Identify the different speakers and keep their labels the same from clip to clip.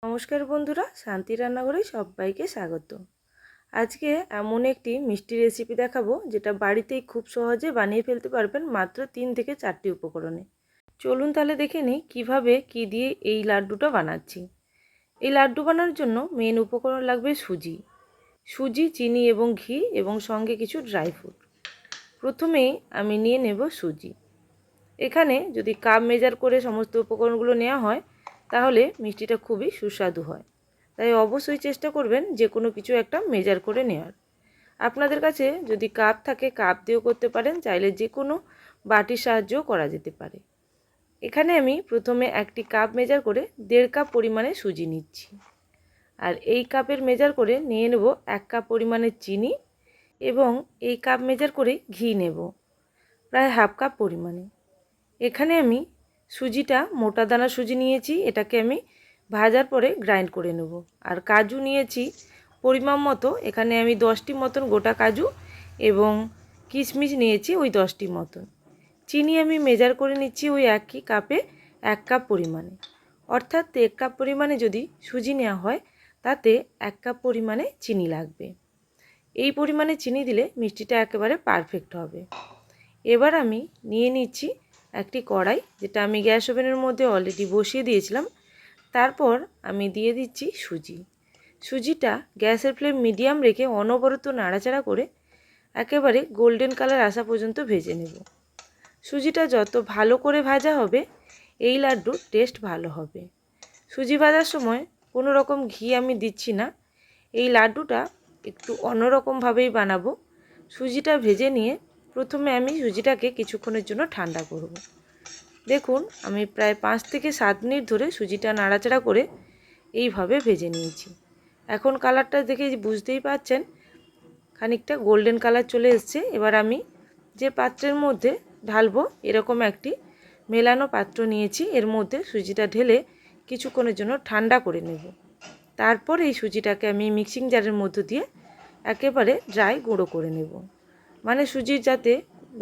Speaker 1: নমস্কার বন্ধুরা, শান্তি রান্নাঘরে সবাইকে স্বাগত। আজকে এমন একটি মিষ্টি রেসিপি দেখাবো যেটা বাড়িতেই খুব সহজে বানিয়ে ফেলতে পারবেন মাত্র 3 থেকে 4টি উপকরণে। চলুন তাহলে দেখে নিই কীভাবে কী দিয়ে এই লাড্ডুটা বানাচ্ছি। এই লাড্ডু বানানোর জন্য মেন উপকরণ লাগবে সুজি, চিনি এবং ঘি এবং সঙ্গে কিছু ড্রাই ফ্রুট। প্রথমেই আমি নিয়ে নেব সুজি। এখানে যদি কাপ মেজার করে সমস্ত উপকরণগুলো নেওয়া হয় তাহলে মিষ্টিটা খুবই সুস্বাদু হয়। তাই অবশ্যই চেষ্টা করবেন যে কোনো কিছু একটা মেজার করে নেওয়ার। আপনাদের কাছে যদি কাপ থাকে কাপ দিয়েও করতে পারেন, চাইলে যে কোনো বাটির সাহায্যও করা যেতে পারে। এখানে আমি প্রথমে একটি কাপ মেজার করে 1.5 কাপ পরিমাণে সুজি নিচ্ছি, আর এই কাপের মেজার করে নিয়ে নেব 1 কাপ পরিমাণে চিনি এবং এই কাপ মেজার করে ঘি নেব প্রায় হাফ কাপ পরিমাণে। এখানে আমি সুজিটা মোটা দানা সুজি নিয়েছি, এটাকে আমি ভাজার পরে গ্রাইন্ড করে নেব। আর কাজু নিয়েছি পরিমাণ মতো, এখানে আমি 10টি মতন গোটা কাজু এবং কিশমিশ নিয়েছি ওই 10টি মতন। চিনি আমি মেজার করে নিচ্ছি ওই একই কাপে 1 কাপ পরিমাণে, অর্থাৎ 1 কাপ পরিমাণে যদি সুজি নেওয়া হয় তাতে 1 কাপ পরিমাণে চিনি লাগবে। এই পরিমাণে চিনি দিলে মিষ্টিটা একেবারে পারফেক্ট হবে। এবার আমি নিয়ে নিচ্ছি একটি কড়াই, যেটা আমি গ্যাস ওভেনের মধ্যে অলরেডি বসিয়ে দিয়েছিলাম। তারপর আমি দিয়ে দিচ্ছি সুজিটা গ্যাসের ফ্লেম মিডিয়াম রেখে অনবরত নাড়াচাড়া করে একেবারে গোল্ডেন কালার আসা পর্যন্ত ভেজে নেব। সুজিটা যত ভালো করে ভাজা হবে এই লাড্ডুর টেস্ট ভালো হবে। সুজি ভাজার সময় কোনো রকম ঘি আমি দিচ্ছি না, এই লাড্ডুটা একটু অন্যরকমভাবেই বানাবো। সুজিটা ভেজে নিয়ে প্রথমে আমি সুজিটাকে কিছুক্ষণের জন্য ঠান্ডা করব। দেখুন আমি প্রায় 5 থেকে 7 মিনিট ধরে সুজিটা নাড়াচাড়া করে এইভাবে ভেজে নিয়েছি। এখন কালারটা দেখে বুঝতেই পাচ্ছেন খানিকটা গোল্ডেন কালার চলে এসছে। এবার আমি যে পাত্রের মধ্যে ঢালবো এরকম একটি মেলানো পাত্র নিয়েছি, এর মধ্যে সুজিটা ঢেলে কিছুক্ষণের জন্য ঠান্ডা করে নেব। তারপর এই সুজিটাকে আমি মিক্সিং জারের মধ্য দিয়ে একেবারে ড্রাই গুঁড়ো করে নেব, মানে সুজির যাতে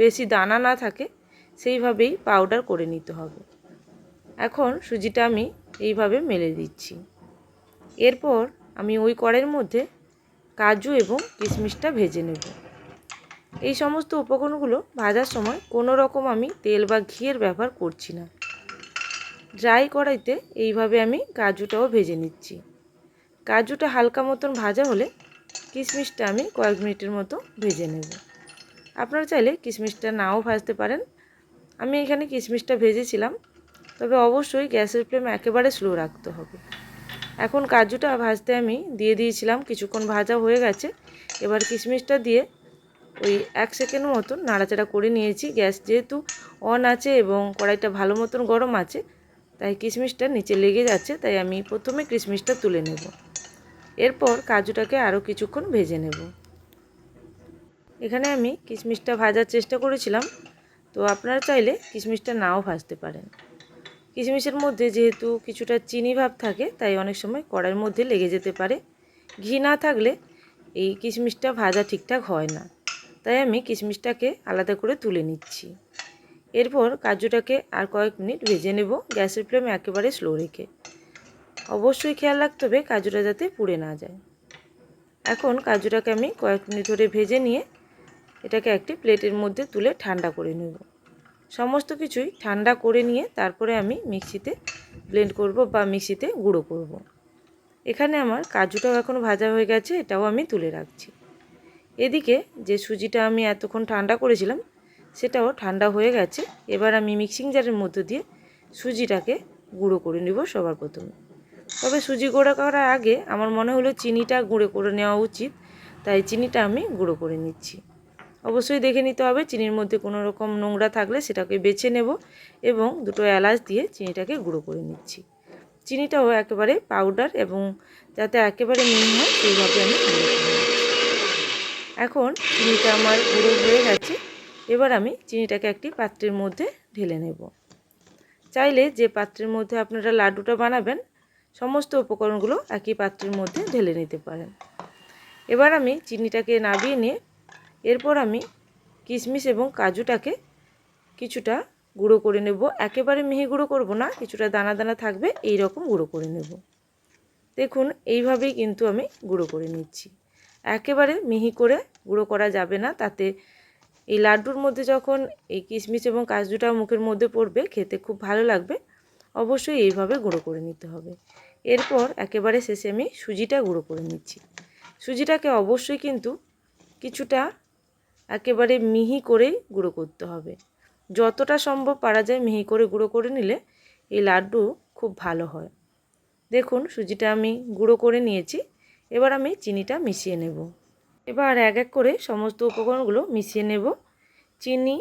Speaker 1: বেশি দানা না থাকে সেইভাবেই পাউডার করে নিতে হবে। এখন সুজিটা আমি এইভাবে মেলে দিচ্ছি। এরপর আমি ওই কড়াইয়ের মধ্যে কাজু এবং কিশমিশটা ভেজে নেব। এই সমস্ত উপকরণগুলো ভাজার সময় কোনো রকম আমি তেল বা ঘিয়ের ব্যবহার করছি না। ড্রাই কড়াইতে এইভাবে আমি কাজুটাও ভেজে নিচ্ছি। কাজুটা হালকা মতন ভাজা হলে কিশমিশটা আমি কয়েক মিনিটের মতো ভেজে নেব। আপনারা চাইলে কিশমিশটা নাও ভাজতে পারেন। আমি এখানে কিশমিশটা ভেজেছিলাম, তবে অবশ্যই গ্যাসের ফ্লেম একেবারে স্লো রাখতে হবে। এখন কাজুটা ভাজতে আমি দিয়ে দিয়েছিলাম, কিছুক্ষণ ভাজা হয়ে গেছে। এবার কিশমিশটা দিয়ে ওই 1 সেকেন্ড মতন নাড়াচাড়া করে নিয়েছি। গ্যাস যেহেতু অন আছে এবং কড়াইটা ভালো মতন গরম আছে, তাই কিশমিশটা নিচে লেগে যাচ্ছে, তাই আমি প্রথমে কিশমিশটা তুলে নেব। এরপর কাজুটাকে আরও কিছুক্ষণ ভেজে নেব। এখানে আমি কিশমিশটা ভাজার চেষ্টা করেছিলাম, তো আপনারা চাইলে কিশমিশটা নাও ভাজতে পারেন। কিশমিশের মধ্যে যেহেতু কিছুটা চিনি ভাব থাকে, তাই অনেক সময় কড়াইয়ের মধ্যে লেগে যেতে পারে। ঘি না থাকলে এই কিশমিশটা ভাজা ঠিকঠাক হয় না, তাই আমি কিশমিশটাকে আলাদা করে তুলে নিচ্ছি। এরপর কাজুটাকে আর কয়েক মিনিট ভেজে নেব, গ্যাসের ফ্লেম একেবারে স্লো রেখে। অবশ্যই খেয়াল রাখতে হবে কাজুটা যাতে পুড়ে না যায়। এখন কাজুটাকে আমি কয়েক মিনিট ধরে ভেজে নিয়ে এটাকে একটি প্লেটের মধ্যে তুলে ঠান্ডা করে নেব। সমস্ত কিছুই ঠান্ডা করে নিয়ে তারপরে আমি মিক্সিতে ব্লেন্ড করব বা মিক্সিতে গুঁড়ো করব। এখানে আমার কাজুটাও এখন ভাজা হয়ে গেছে, এটাও আমি তুলে রাখছি। এদিকে যে সুজিটা আমি এতক্ষণ ঠান্ডা করেছিলাম সেটাও ঠান্ডা হয়ে গেছে। এবার আমি মিক্সিং জারের মধ্য দিয়ে সুজিটাকে গুঁড়ো করে নেব সবার প্রথমে। তবে সুজি গুঁড়ো করার আগে আমার মনে হলো চিনিটা গুঁড়ো করে নেওয়া উচিত, তাই চিনিটা আমি গুঁড়ো করে নিচ্ছি। অবশ্যই দেখে নিতে হবে চিনির মধ্যে কোনো রকম নোংরা থাকলে সেটাকে বেছে নেব এবং 2টো এলাচ দিয়ে চিনিটাকে গুঁড়ো করে নিচ্ছি। চিনিটাও একেবারে পাউডার এবং যাতে একেবারে মিহি হয় সেইভাবে আমি গুঁড়ো করে নিচ্ছি। এখন চিনিটা আমার গুঁড়ো হয়ে গেছে। এবার আমি চিনিটাকে একটি পাত্রের মধ্যে ঢেলে নেব। চাইলে যে পাত্রের মধ্যে আপনারা লাড্ডুটা বানাবেন সমস্ত উপকরণগুলো একই পাত্রের মধ্যে ঢেলে নিতে পারেন। এবার আমি চিনিটাকে নামিয়ে নিয়ে এরপর আমি কিশমিশ এবং কাজুটাকে কিছুটা গুঁড়ো করে নেব। একেবারে মিহি গুঁড়ো করব না, কিছুটা দানা দানা থাকবে এই রকম গুঁড়ো করে নেব। দেখুন এইভাবেই কিন্তু আমি গুঁড়ো করে নিচ্ছি। একেবারে মিহি করে গুঁড়ো করা যাবে না, তাতে এই লাড্ডুর মধ্যে যখন এই কিশমিশ এবং কাজুটা মুখের মধ্যে পড়বে খেতে খুব ভালো লাগবে। অবশ্যই এইভাবে গুঁড়ো করে নিতে হবে। এরপর একেবারে শেষে আমি সুজিটা গুঁড়ো করে নিচ্ছি। সুজিটাকে অবশ্যই কিন্তু কিছুটা একেবারে মিহি করেই গুঁড়ো করতে হবে। যতটা সম্ভব পারা যায় মিহি করে গুঁড়ো করে নিলে এই লাড্ডু খুব ভালো হয়। দেখুন সুজিটা আমি গুঁড়ো করে নিয়েছি। এবার আমি চিনিটা মিশিয়ে নেব। এবার এক এক করে সমস্ত উপকরণগুলো মিশিয়ে নেব। চিনি,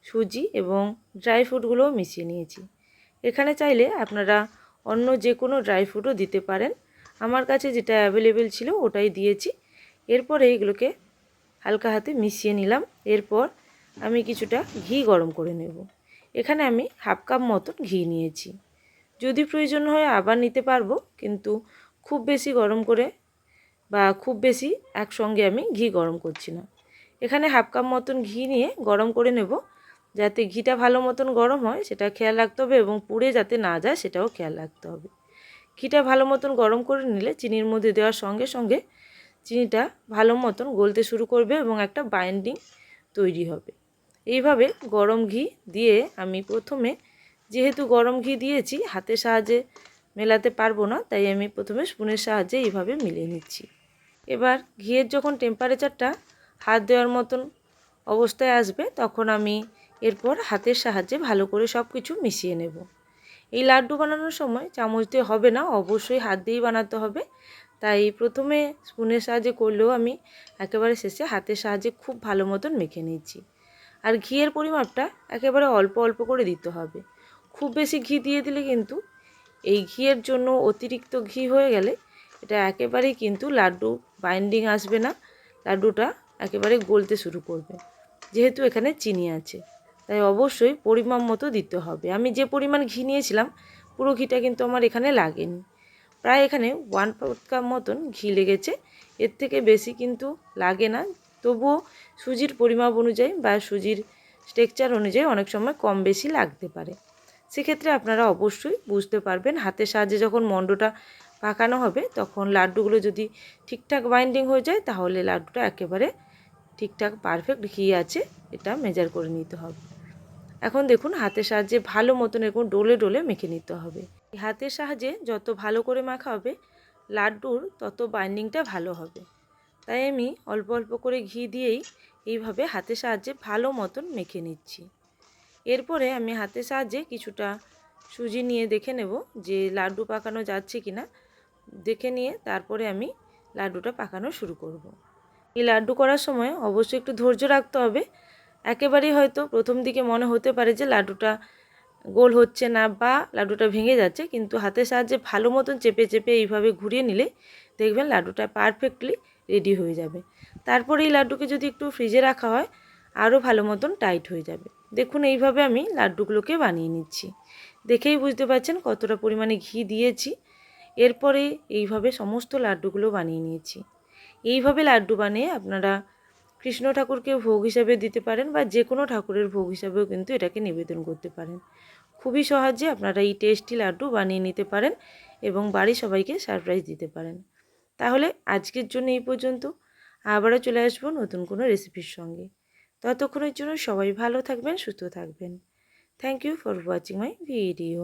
Speaker 1: সুজি এবং ড্রাই ফ্রুটগুলোও মিশিয়ে নিয়েছি। এখানে চাইলে আপনারা অন্য যে কোনো ড্রাই ফ্রুটও দিতে পারেন। আমার কাছে যেটা অ্যাভেলেবেল ছিল ওটাই দিয়েছি। এরপরে এগুলোকে হালকা হাতে মিশিয়ে নিলাম। এরপর আমি কিছুটা ঘি গরম করে নেব। এখানে আমি হাফ কাপ মতন ঘি নিয়েছি। যদি প্রয়োজন হয় আবার নিতে পারবো, কিন্তু খুব বেশি গরম করে বা খুব বেশি একসঙ্গে আমি ঘি গরম করছি না। এখানে হাফ কাপ মতন ঘি নিয়ে গরম করে নেব। যাতে ঘিটা ভালো মতন গরম হয় সেটা খেয়াল রাখতে হবে, এবং পুড়ে যাতে না যায় সেটাও খেয়াল রাখতে হবে। ঘিটা ভালো মতন গরম করে নিলে চিনির মধ্যে দেওয়ার সঙ্গে সঙ্গে চিনিটা ভালো মতন গলতে শুরু করবে এবং একটা বাইন্ডিং তৈরি হবে। এইভাবে গরম ঘি দিয়ে আমি প্রথমে, যেহেতু গরম ঘি দিয়েছি হাতের সাহায্যে মেলাতে পারবো না, তাই আমি প্রথমে স্পুনের সাহায্যে এইভাবে মিলিয়ে নিচ্ছি। এবার ঘিয়ের যখন টেম্পারেচারটা হাত দেওয়ার মতন অবস্থায় আসবে তখন আমি এরপর হাতের সাহায্যে ভালো করে সব কিছু মিশিয়ে নেব। এই লাড্ডু বানানোর সময় চামচ দিয়ে হবে না, অবশ্যই হাত দিয়েই বানাতে হবে। তাই প্রথমে স্পুনের সাহায্যে করলেও আমি একেবারে শেষে হাতের সাহায্যে খুব ভালো মতন মেখে নিচ্ছি। আর ঘিয়ের পরিমাপটা একেবারে অল্প অল্প করে দিতে হবে। খুব বেশি ঘি দিয়ে দিলে কিন্তু এই ঘিয়ের জন্য অতিরিক্ত ঘি হয়ে গেলে এটা একেবারেই কিন্তু লাড্ডু বাইন্ডিং আসবে না, লাড্ডুটা একেবারে গলতে শুরু করবে। যেহেতু এখানে চিনি আছে তাই অবশ্যই পরিমাপ মতো দিতে হবে। আমি যে পরিমাণ ঘি নিয়েছিলাম পুরো ঘিটা কিন্তু আমার এখানে লাগেনি, প্রায় এখানে 1/4 কাপ মতন ঘি লেগেছে। এর থেকে বেশি কিন্তু লাগে না, তবুও সুজির পরিমাপ অনুযায়ী বা সুজির স্ট্রাকচার অনুযায়ী অনেক সময় কম বেশি লাগতে পারে। সেক্ষেত্রে আপনারা অবশ্যই বুঝতে পারবেন হাতের সাহায্যে যখন মণ্ডটা পাকানো হবে তখন লাড্ডুগুলো যদি ঠিকঠাক বাইন্ডিং হয়ে যায় তাহলে লাড্ডুটা একেবারে ঠিকঠাক পারফেক্ট ঘি আছে এটা মেজার করে নিতে হবে। এখন দেখুন হাতের সাহায্যে ভালো মতন এরকম ডলে ডলে মেখে নিতে হবে। হাতের সাহায্যে যত ভালো করে মাখা হবে লাড্ডুর তত বাইন্ডিংটা ভালো হবে। তাই আমি অল্প অল্প করে ঘি দিয়েই এইভাবে হাতের সাহায্যে ভালো মতন মেখে নিচ্ছি। এরপরে আমি হাতের সাহায্যে কিছুটা সুজি নিয়ে দেখে নেব যে লাড্ডু পাকানো যাচ্ছে কিনা। দেখে নিয়ে তারপরে আমি লাড্ডুটা পাকানো শুরু করব। এই লাড্ডু করার সময় অবশ্যই একটু ধৈর্য রাখতে হবে। একেবারেই হয়তো প্রথম দিকে মনে হতে পারে যে লাড্ডুটা গোল হচ্ছে না বা লাড্ডুটা ভেঙে যাচ্ছে, কিন্তু হাতের সাহায্যে ভালো মতন চেপে চেপে এইভাবে ঘুরিয়ে নিলে দেখবেন লাড্ডুটা পারফেক্টলি রেডি হয়ে যাবে। তারপরে এই লাড্ডুকে যদি একটু ফ্রিজে রাখা হয় আরও ভালো মতন টাইট হয়ে যাবে। দেখুন এইভাবে আমি লাড্ডুগুলোকে বানিয়ে নিচ্ছি। দেখেই বুঝতে পারছেন কতটা পরিমাণে ঘি দিয়েছি। এরপরে এইভাবে সমস্ত লাড্ডুগুলো বানিয়ে নিয়েছি। এইভাবে লাড্ডু বানিয়ে আপনারা কৃষ্ণ ঠাকুরকে ভোগ হিসাবে দিতে পারেন বা যে কোনো ঠাকুরের ভোগ হিসাবেও কিন্তু এটাকে নিবেদন করতে পারেন। খুবই সহজে আপনারা এই টেস্টি লাড্ডু বানিয়ে নিতে পারেন এবং বাড়ির সবাইকে সারপ্রাইজ দিতে পারেন। তাহলে আজকের জন্য এই পর্যন্ত। আবারও চলে আসবো নতুন কোনো রেসিপির সঙ্গে। ততক্ষণের জন্য সবাই ভালো থাকবেন, সুস্থ থাকবেন। Thank you for watching my video.